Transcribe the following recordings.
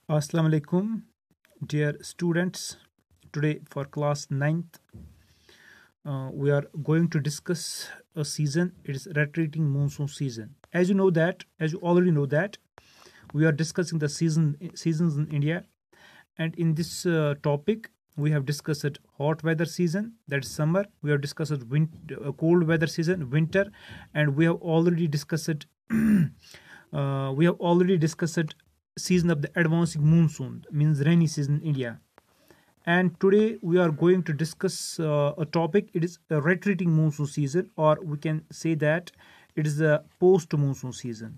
Assalamu alaikum, dear students. Today for class ninth, we are going to discuss a season. It is retreating monsoon season. As you already know that, we are discussing the seasons in India, and in this topic, we have discussed hot weather season, that is summer. We have discussed cold weather season, winter, and we have already discussed season of the advancing monsoon, means rainy season in India. And today we are going to discuss a topic. It is a retreating monsoon season, or we can say that it is a post monsoon season.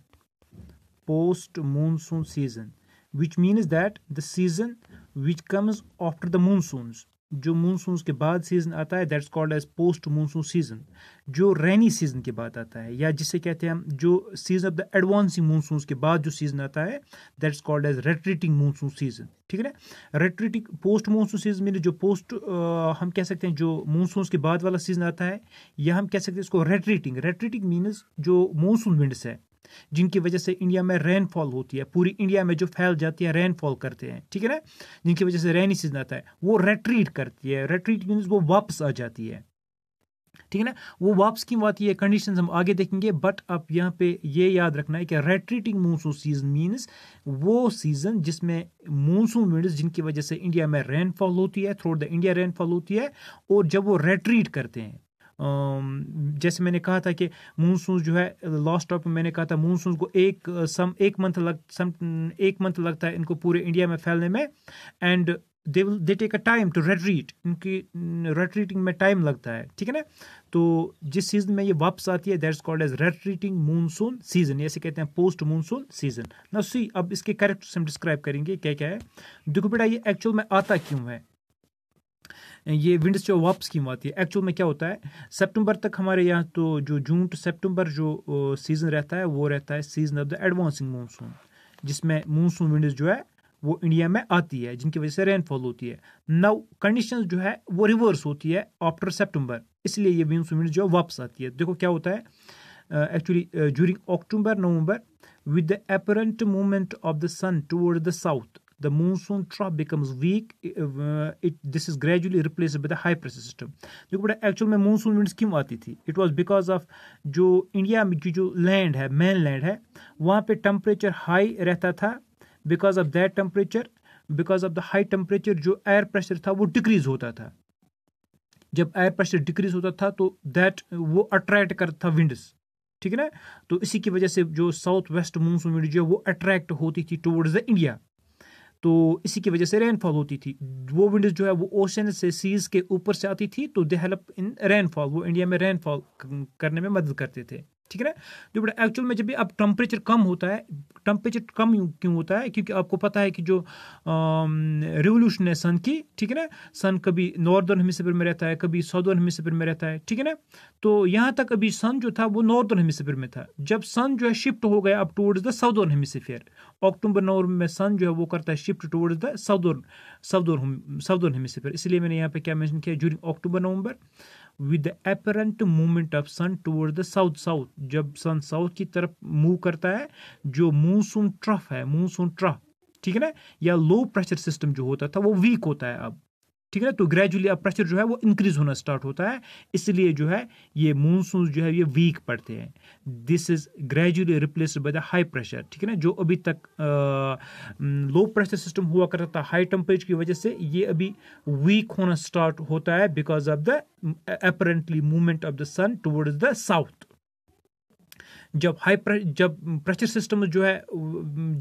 Post monsoon season, which means that the season which comes after the monsoons. जो monsoons के बाद season आता है, that's called as post monsoon season. जो rainy season के बाद आता है, या जिसे कहते हैं हम जो season of the advancing monsoons के बाद जो सीजन आता है, that's called as retreating monsoon season. ठीक है ना. Retreating post monsoon season mean जो पोस्ट हम कह सकते हैं जो monsoons के बाद वाला सीजन आता है, या हम कह सकते हैं इसको रेट्रीटिंग. रेट्रीटिंग मीन्स जो monsoon winds है जिनकी वजह से इंडिया में रेनफॉल होती है, पूरी इंडिया में जो फैल जाती है, रेनफॉल करते हैं, ठीक है ना, जिनकी वजह से रेनी सीजन आता है, वो रेट्रीट करती है. रेट्रीट मीन्स वो वापस आ जाती है. ठीक है ना. वो वापस क्यों आती है, कंडीशंस हम आगे देखेंगे, बट अब यहाँ पे ये याद रखना है कि रेट्रीटिंग मानसून सीजन मीन्स वो सीजन जिसमें मानसून विंड्स जिनकी वजह से इंडिया में रेनफॉल होती है, थ्रू द इंडिया रेनफॉल होती है, और जब वो रेट्रीट करते हैं. जैसे मैंने कहा था कि मानसून जो है, लास्ट टॉपिक मैंने कहा था मानसून को एक मंथ लगता है इनको पूरे इंडिया में फैलने में, and they take a time to retreat. इनकी रेट्रीटिंग में टाइम लगता है. ठीक है ना. तो जिस सीजन में ये वापस आती है, that's called as retreating monsoon season, ऐसे कहते हैं पोस्ट मानसून सीजन. ना सी, अब इसके कैरेक्टर्स हम डिस्क्राइब करेंगे क्या क्या है. देखो बेटा, ये एक्चुअल में आता क्यों है, ये विंड्स जो वापस क्यों आती है. एक्चुअल में क्या होता है, सितंबर तक हमारे यहाँ तो जो जून टू सितंबर जो सीजन रहता है, वो रहता है season of the advancing monsoon, जिसमें मानसून विंड्स जो है वो इंडिया में आती है, जिनकी वजह से रेनफॉल होती है. नाउ कंडीशंस जो है वो रिवर्स होती है आफ्टर सितंबर, इसलिए ये मानसून विंड्स जो वापस आती है. देखो क्या होता है, actually during October November, with the apparent movement of the sun toward the south, the monsoon trough becomes weak. This is gradually replaced by the high pressure system. देखो बड़ा, एक्चुअल में मानसून विंड्स क्यों आती थी, it was because of जो India में जो land है, मेन लैंड है, वहाँ पे टेम्परेचर हाई रहता था. Because of that temperature, because of the high temperature, जो एयर प्रेशर था वो डिक्रीज होता था. जब एयर प्रेशर डिक्रीज होता था तो दैट वो अट्रैक्ट करता था विंड्स. ठीक है ना. तो इसी की वजह से जो साउथ वेस्ट मानसून विंड जो है वो अट्रैक्ट होती थी टुवर्ड्स द इंडिया, तो इसी की वजह से रेनफॉल होती थी. वो विंड्स जो है वो ओशन से, सीज के ऊपर से आती थी, तो दे हेल्प इन रेनफॉल, वो इंडिया में रेनफॉल करने में मदद करते थे. ठीक है ना. तो बड़ा, एक्चुअल में जब भी अब टेम्परेचर कम होता है, टेम्परेचर कम क्यों होता है, क्योंकि आपको पता है कि जो रिवोल्यूशन है सन की, ठीक है ना, सन कभी नॉर्दर्न हेमिस्फीयर में रहता है, कभी साउदर्न हेमिस्फीयर में रहता है. ठीक है ना. तो यहाँ तक अभी सन जो था वो नॉर्दर्न हेमिस्फीयर में था. जब सन जो है शिफ्ट हो गया अब टुवर्ड्स द साउदर्न हेमिस्फीयर, अक्टूबर नवंबर में सन जो है वो करता है shift towards the southern hemisphere. इसलिए मैंने यहाँ पे क्या मेंशन किया, during October November with the apparent movement of sun towards the south, जब सन साउथ की तरफ मूव करता है, जो मानसून ट्रफ है, मानसून ट्रफ, ठीक है ना, या लो प्रेशर सिस्टम जो होता था वो वीक होता है अब. ठीक है ना. तो ग्रेजुअली अब प्रेशर जो है वो इंक्रीज होना स्टार्ट होता है, इसलिए जो है ये मानसून जो है ये वीक पड़ते हैं. This is gradually replaced by the high pressure. ठीक है ना. जो अभी तक लो प्रेशर सिस्टम हुआ करता था हाई टेम्परेचर की वजह से, ये अभी वीक होना स्टार्ट होता है because of the apparently movement of the sun towards the south. जब प्रेशर सिस्टम जो है,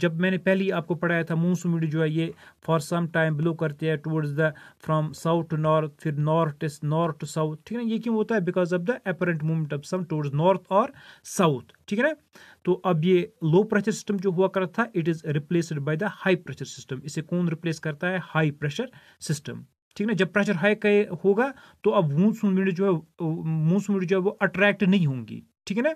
जब मैंने पहले ही आपको पढ़ाया था, मानसून विंड जो है ये फॉर सम टाइम ब्लो करते हैं towards the from south to north, फिर नॉर्थ टू साउथ. ठीक है ना. ये क्यों होता है, because of the apparent movement of sun towards north और साउथ. ठीक है ना. तो अब ये लो प्रेशर सिस्टम जो हुआ करता था, it is replaced by the high pressure system. इसे कौन रिप्लेस करता है, हाई प्रेशर सिस्टम. ठीक है ना. जब प्रेशर हाई होगा तो अब मानसून विंड जो है वो अट्रैक्ट नहीं होंगी. ठीक है ना।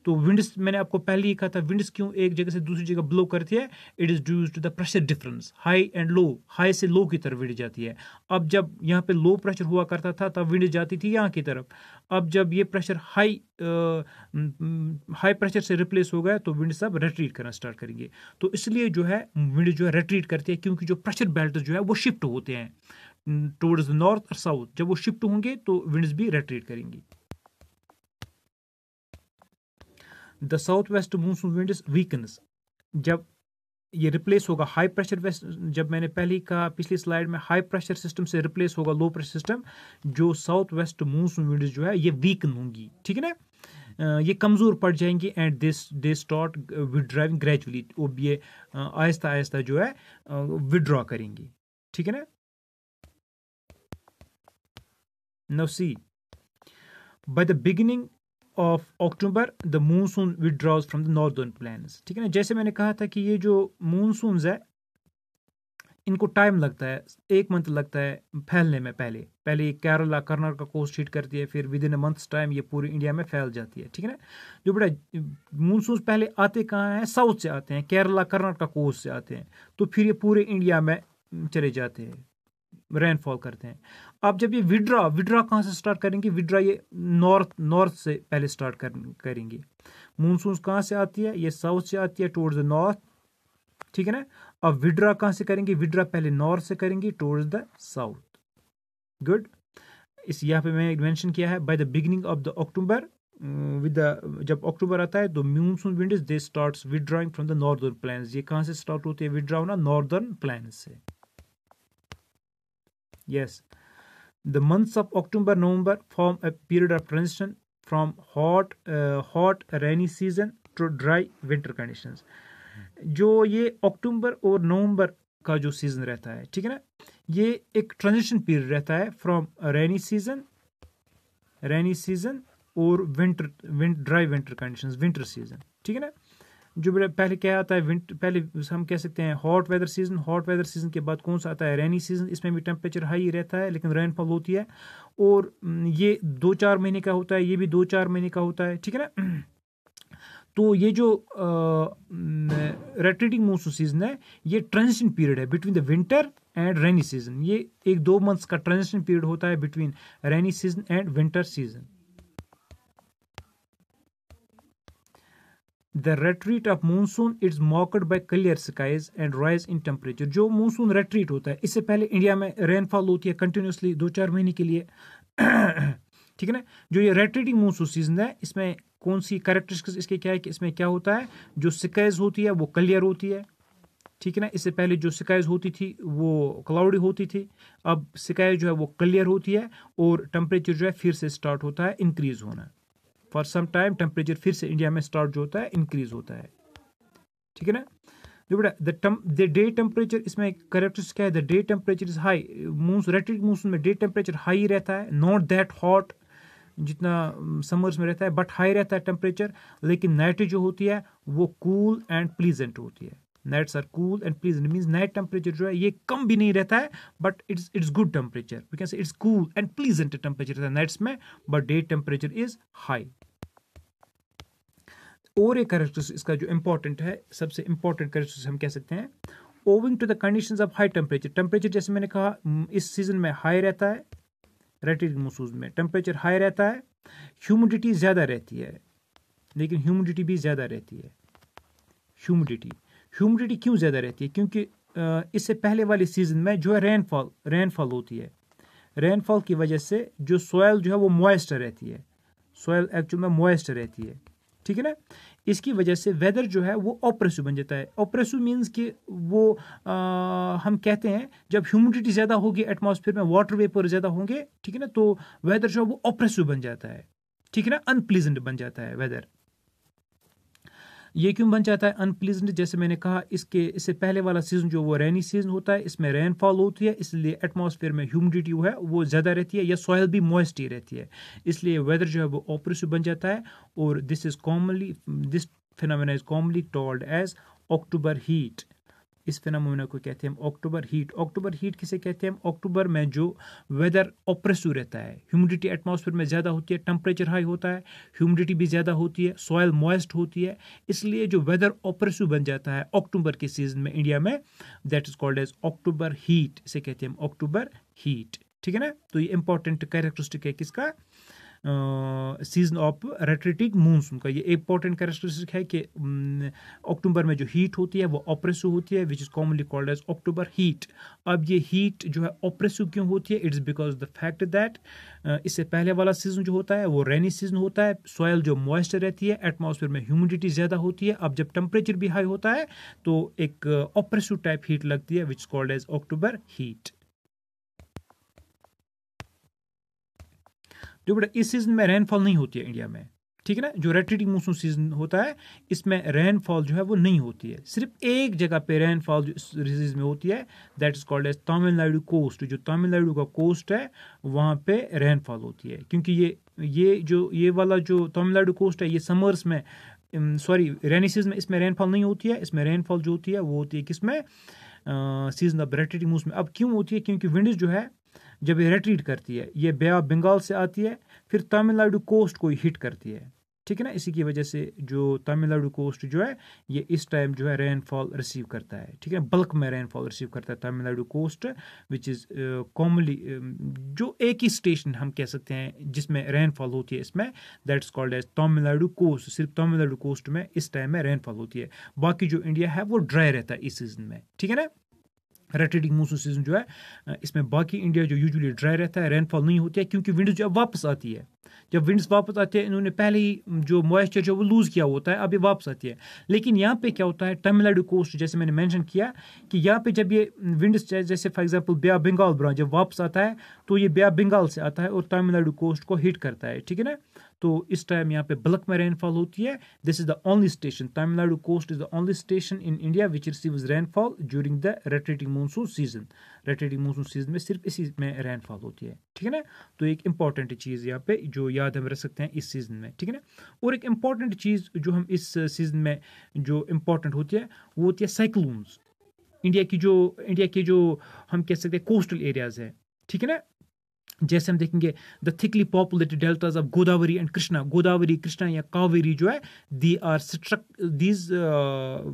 तो विंड्स मैंने आपको पहले ही कहा था, विंड्स क्यों एक जगह से दूसरी जगह ब्लो करती है, it is due to the pressure difference, high and low, high से लो की तरफ विंड जाती है। अब जब यहाँ पे लो प्रेशर हुआ करता था तब विंड जाती थी यहाँ की तरफ, अब जब ये प्रेशर हाई प्रेशर से रिप्लेस हो गया तो विंड सब रेट्रीट करना स्टार्ट करेंगे। तो इसलिए जो है विंड जो है रेट्रीट करती है, क्योंकि जो प्रेशर बेल्ट जो है वो शिफ्ट होते हैं टुवर्ड्स नॉर्थ और साउथ, जब वो शिफ्ट होंगे तो विंड्स भी रेट्रीट करेंगी। The south west monsoon winds weakens, जब ये रिप्लेस होगा हाई प्रेशर वेस्ट, जब मैंने पहले ही कहा पिछली स्लाइड में, हाई प्रेशर सिस्टम से रिप्लेस होगा लो प्रेशर सिस्टम, जो साउथ वेस्ट मानसून विंड्स जो है ये वीकन होंगी, ठीक है ना, ये कमजोर पड़ जाएंगी एंड दे स्टार्ट विड्राइविंग ग्रेजुअली, वो ये आहिस्ता आहिस्ता जो है विड्रॉ करेंगी, ठीक है ना। Now see, by the beginning of October the monsoon withdraws from the northern plains, ठीक है ना। जैसे मैंने कहा था कि ये जो मानसून है इनको टाइम लगता है, 1 मंथ लगता है फैलने में, पहले केरला कर्नाटक का कोस्ट हिट करती है, फिर with in a months time ये पूरी इंडिया में फैल जाती है, ठीक है ना। जो बड़ा मानसून पहले आते कहाँ हैं, साउथ से आते हैं, केरला कर्नाटक का कोस्ट से आते हैं, तो फिर ये पूरे इंडिया में चले जाते हैं, रेनफॉल करते हैं। अब जब ये विड्रा कहाँ से स्टार्ट करेंगे, विड्रा ये नॉर्थ से पहले स्टार्ट करेंगे। मानसून कहाँ से आती है, ये साउथ से आती है टुवर्ड्स द नॉर्थ, ठीक है ना। अब विड्रा कहाँ से करेंगे, विड्रा पहले नॉर्थ से करेंगे टुवर्ड्स द साउथ। गुड, इस यहाँ पे मैंने मेंशन किया है by the beginning of the October, जब अक्टूबर आता है तो monsoon winds they starts withdrawing from the northern plains. ये कहाँ से स्टार्ट होती है विड्रॉ होना, नॉर्दर्न प्लेन्स से। Yes, the months of October, November form a period of transition from hot rainy season to dry winter conditions. जो ये अक्टूबर और नवंबर का जो सीजन रहता है, ठीक है ना, ये एक ट्रांजिशन पीरियड रहता है फ्रॉम रेनी सीजन और dry winter conditions, winter season, ठीक है ना। जो पहले क्या आता है, पहले हम कह सकते हैं हॉट वेदर सीजन के बाद कौन सा आता है, रेनी सीजन। इसमें भी टेम्परेचर हाई रहता है लेकिन रेनफॉल होती है, और ये 2-4 महीने का होता है, ये भी 2-4 महीने का होता है, ठीक है ना। तो ये जो रेट्रीटिंग मानसून सीजन है ये ट्रांजिशन पीरियड है between the winter and rainy season. ये 1-2 मंथ्स का ट्रांजिशन पीरियड होता है between rainy season and winter season. The retreat of monsoon is marked by clear skies and rise in temperature. जो monsoon रेट्रीट होता है, इससे पहले इंडिया में रेनफॉल होती है कंटिन्यूसली 2-4 महीने के लिए, ठीक है ना। जो ये रेट्रीटिंग मानसून सीजन है इसमें कौन सी कैरेक्टरिस्टिक्स इसके क्या है कि इसमें क्या होता है, जो स्काइज होती है वो क्लियर होती है, ठीक है ना। इससे पहले जो स्काइज होती थी वो क्लाउडी होती थी, अब स्काई जो है वो क्लियर होती है और टेम्परेचर जो है फिर से स्टार्ट होता है इंक्रीज होना। फॉर सम टाइम टेम्परेचर फिर से इंडिया में स्टार्ट जो होता है इंक्रीज होता है, ठीक है ना। जो बेटा द डे टेम्परेचर, इसमें कैरेक्टरिस्टिक क्या है, the day temperature is high, rhetoric monsoon में डे टेम्परेचर हाई रहता है, नॉट दैट हॉट जितना समर्स में रहता है, बट हाई रहता है टेम्परेचर, लेकिन नाइट जो होती है वो कूल एंड प्लीजेंट होती है। Nights are cool and pleasant, means night temperature जो है ये कम भी नहीं रहता है, but it's good temperature, we can say it's cool and pleasant temperature रहता है नाइट्स में, but day temperature is high. और एक कैरेक्टरिस्टिक इसका जो इंपॉर्टेंट है, सबसे इंपॉर्टेंट कैरेक्टरिस्टिक हम कह सकते हैं, owing to the conditions of high temperature जैसे मैंने कहा इस सीजन में हाई रहता है, रेट्रीटिंग मानसून में टेम्परेचर हाई रहता है, ह्यूमिडिटी ज़्यादा रहती है, लेकिन ह्यूमिडिटी भी ज़्यादा रहती है। ह्यूमिडिटी क्यों ज़्यादा रहती है, क्योंकि इससे पहले वाले सीजन में जो है रेनफॉल होती है, रेनफॉल की वजह से जो सॉयल जो है वो मॉइस्ट रहती है, सॉयल एक्चुअल में मॉइस्ट रहती है, ठीक है ना। इसकी वजह से वेदर जो है वो ऑप्रेसिव बन जाता है। ऑप्रेसिव मीन्स कि वो हम कहते हैं जब ह्यूमिडिटी ज़्यादा होगी एटमॉस्फेयर में, वाटर वेपर ज़्यादा होंगे, ठीक है ना, तो वेदर जो है वो ऑप्रेसिव बन जाता है, ठीक है ना, अनप्लीजेंट बन जाता है वेदर। ये क्यों बन जाता है अनप्लीजेंट, जैसे मैंने कहा इससे पहले वाला सीजन जो वो रेनी सीजन होता है, इसमें रेनफॉल होती है, इसलिए एटमॉस्फेयर में ह्यूमिडिटी है वो ज़्यादा रहती है, या सॉइल भी मॉइस्ट ही रहती है, इसलिए वेदर जो है वो ऑप्रेसिव बन जाता है। और this phenomena is commonly told as October heat, इस फिनोमेना को कहते हैं हम अक्टूबर हीट। अक्टूबर हीट किसे कहते हैं हम? अक्टूबर में जो वेदर ऑप्रेसिव रहता है, ह्यूमिडिटी एटमॉस्फेयर में ज़्यादा होती है, टेम्परेचर हाई होता है, ह्यूमिडिटी भी ज़्यादा होती है, सॉइल मॉइस्ट होती है, इसलिए जो वेदर ऑप्रेसिव बन जाता है अक्टूबर के सीजन में इंडिया में, that is called as October heat. इसे कहते हैं हम अक्टूबर हीट, ठीक है ना। तो ये इंपॉर्टेंट कैरेक्टरिस्टिक है किसका? सीजन ऑफ रेट्रेटिंग मूनसून का। ये इंपॉर्टेंट कैरेक्टरिस्टिक है कि अक्टूबर में जो हीट होती है वो ऑप्रेसिव होती है, which is commonly called as October heat. अब ये हीट जो है ऑप्रेसिव क्यों होती है? It's because the fact that इससे पहले वाला सीजन जो होता है वो रेनी सीजन होता है, सॉइल जो मॉइस्चर रहती है, एटमॉस्फेयर में ह्यूमिडिटी ज़्यादा होती है। अब जब टेम्परेचर भी हाई होता है तो एक ऑप्रेसिव टाइप हीट लगती है, which is called as October heat. जो बेटा इस सीजन में रेनफॉल नहीं होती है इंडिया में, ठीक है ना। जो रेट्रेटिंग मानसून सीजन होता है इसमें रेनफॉल जो है वो नहीं होती है, सिर्फ एक जगह पे रेनफॉल जो इस सीजन में होती है, that is called as Tamil Nadu coast. जो तमिलनाडु का कोस्ट है वहाँ पे रेनफॉल होती है, क्योंकि ये वाला जो तमिलनाडु कोस्ट है ये समर्स में, सॉरी रेनी सीजन में इसमें रेनफॉल नहीं होती है। इसमें रेनफॉल जो होती है वो होती है किसमें? सीजन ऑफ रेट्रेटिंग मानसून में। अब क्यों होती है? क्योंकि विंड्स जो है जब ये रेट्रीट करती है ये बे ऑफ बंगाल से आती है, फिर तमिलनाडु कोस्ट को हिट करती है, ठीक है ना। इसी की वजह से जो तमिलनाडु कोस्ट जो है ये इस टाइम जो है रेनफॉल रिसीव करता है, ठीक है। बल्क में रेनफॉल रिसीव करता है Tamil Nadu coast, which is commonly जो एक ही स्टेशन हम कह सकते हैं जिसमें रेनफॉल होती है इसमें, that's called as Tamil Nadu coast. सिर्फ तमिलनाडु कोस्ट में इस टाइम में रेनफॉल होती है, बाकी जो इंडिया है वो ड्राई रहता है इस सीजन में, ठीक है ना। रेट्रेटिंग मानसून सीजन जो है इसमें बाकी इंडिया जो यूजुअली ड्राई रहता है, रेनफॉल नहीं होती है, क्योंकि विंड्स जब वापस आती है, जब विंड्स वापस आती है इन्होंने पहले ही जो मॉइस्चर जो वो लूज किया होता है, अब ये वापस आती है। लेकिन यहाँ पे क्या होता है, तमिलनाडु कोस्ट जैसे मैंने मेंशन किया कि यहाँ पे जब ये विंड्स जैसे for example Bay of Bengal branch जब वापस आता है तो ये बे ऑफ बंगाल से आता है और तमिलनाडु कोस्ट को हिट करता है, ठीक है ना। तो इस टाइम यहाँ पे बल्क में रेनफॉल होती है। This is the only station, Tamil Nadu coast is the only station in India which receives rainfall during the retreating monsoon season. Retreating monsoon season में सिर्फ इसी में रेनफॉल होती है, ठीक है ना। तो एक इंपॉर्टेंट चीज़ यहाँ पे जो याद हम रख सकते हैं इस सीजन में, ठीक है ना। और एक इंपॉर्टेंट चीज़ जो हम इस सीजन में जो इंपॉर्टेंट होती है वो होती है साइक्लोन्स। इंडिया की जो हम कह सकते हैं कोस्टल एरियाज है, ठीक है ना। जैसे हम देखेंगे the thickly populated deltas of Godavari and Krishna, Godavari Krishna या कावेरी जो है दी आर दीज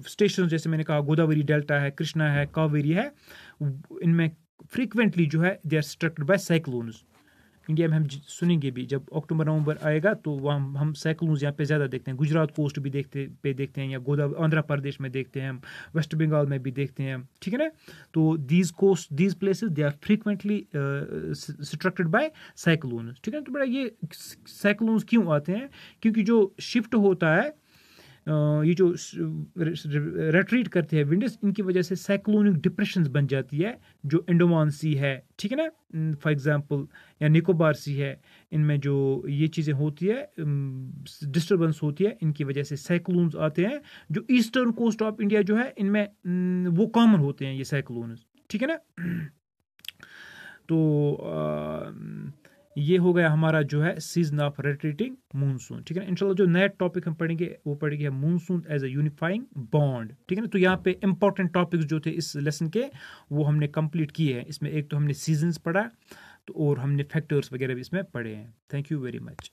स्टेशन, जैसे मैंने कहा गोदावरी डेल्टा है, कृष्णा है, कावेरी है, इनमें फ्रीक्वेंटली जो है they are strucked by cyclones. India में हम सुनेंगे भी जब अक्टूबर नवंबर आएगा तो वहाँ हम साइक्लोन्स यहाँ पे ज़्यादा देखते हैं, गुजरात कोस्ट भी देखते हैं या गोदावरी आंध्र प्रदेश में देखते हैं हम, वेस्ट बंगाल में भी देखते हैं, ठीक है ना। तो these places they are frequently structured by cyclones, ठीक है। तो बड़ा ये साइक्लोन्स क्यों आते हैं? क्योंकि जो शिफ्ट होता है ये जो रेट्रीट करते हैं विंड्स, इनकी वजह से साइक्लोनिक डिप्रेशंस बन जाती है, जो अंडमान सी है, ठीक है ना, फॉर एग्जांपल, या निकोबार सी है, इनमें जो ये चीज़ें होती है डिस्टर्बेंस होती है, इनकी वजह से साइक्लोन्स आते हैं। जो ईस्टर्न कोस्ट ऑफ इंडिया जो है इनमें वो कॉमन होते हैं ये साइक्लोन्स, ठीक है ना। तो ये हो गया हमारा जो है सीजन ऑफ रेट्रेटिंग मूनसून, ठीक है ना। इंशाल्लाह जो नया टॉपिक हम पढ़ेंगे वो पढ़ेंगे monsoon as a unifying bond, ठीक है ना। तो यहाँ पे इंपॉर्टेंट टॉपिक्स जो थे इस लेसन के वो हमने कंप्लीट किए हैं। इसमें एक तो हमने सीजन्स पढ़ा, तो और हमने फैक्टर्स वगैरह भी इसमें पढ़े हैं। Thank you very much.